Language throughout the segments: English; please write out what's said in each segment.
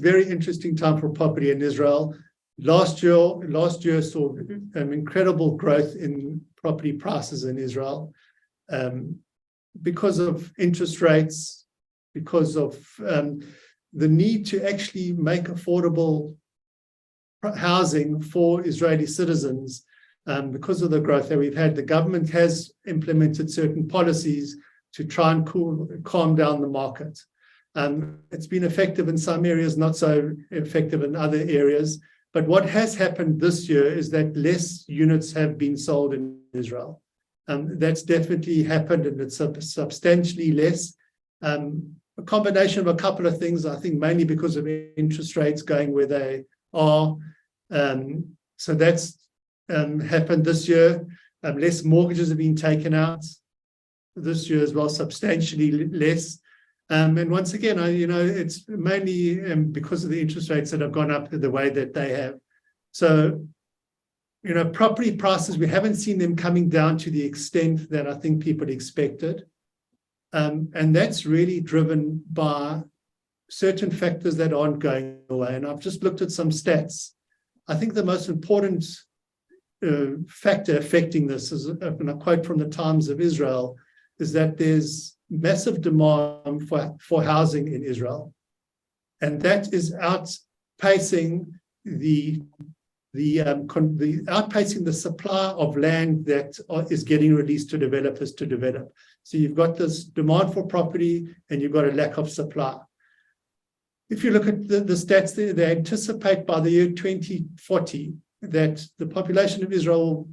very interesting time for property in Israel. Last year saw incredible growth in property prices in Israel because of interest rates, because of the need to actually make affordable housing for Israeli citizens. Because of the growth that we've had, the government has implemented certain policies to try and calm down the market. It's been effective in some areas, not so effective in other areas. But what has happened this year is that less units have been sold in Israel. That's definitely happened, and it's substantially less. A combination of a couple of things, I think mainly because of interest rates going where they are. So that's happened this year. Less mortgages have been taken out this year as well, substantially less. And once again, it's mainly because of the interest rates that have gone up the way that they have. So, property prices, we haven't seen them coming down to the extent that I think people expected. And that's really driven by certain factors that aren't going away. And I've just looked at some stats. I think the most important factor affecting this is, and I quote from the Times of Israel, is that there's massive demand for housing in Israel, and that is outpacing the supply of land that is getting released to developers to develop. So you've got this demand for property, and you've got a lack of supply. If you look at the stats, they anticipate by the year 2040 that the population of Israel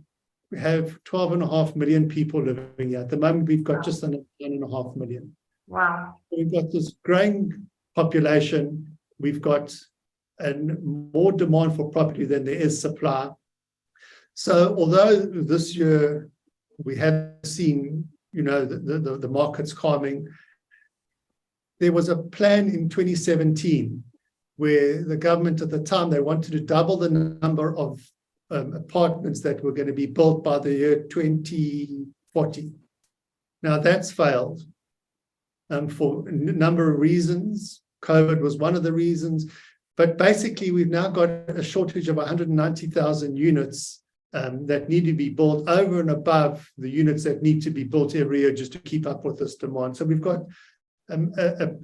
we have 12.5 million people living here. At the moment, we've got just under 1.5 million. Wow. We've got this growing population. We've got more demand for property than there is supply. So although this year we have seen, the markets calming, there was a plan in 2017 where the government at the time, they wanted to double the number of apartments that were going to be built by the year 2040. Now that's failed for a number of reasons. COVID was one of the reasons, but basically we've now got a shortage of 190,000 units that need to be built over and above the units that need to be built every year just to keep up with this demand. So we've got a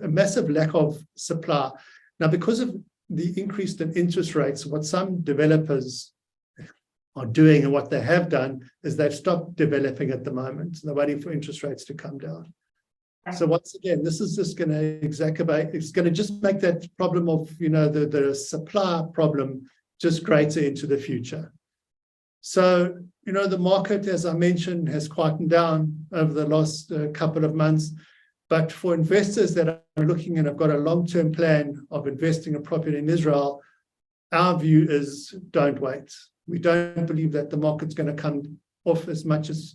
massive lack of supply. Now, because of the increase in interest rates, what some developers are doing and what they have done is they've stopped developing at the moment. They're waiting for interest rates to come down. So once again, this is just going to exacerbate, it's going to just make that problem of, the supply problem just greater into the future. So, the market, as I mentioned, has quietened down over the last couple of months. But for investors that are looking and have got a long-term plan of investing in property in Israel, our view is don't wait. We don't believe that the market's going to come off as much as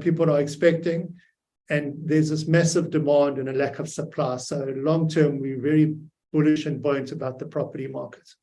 people are expecting, and there's this massive demand and a lack of supply. So long term, we're very bullish and buoyant about the property market.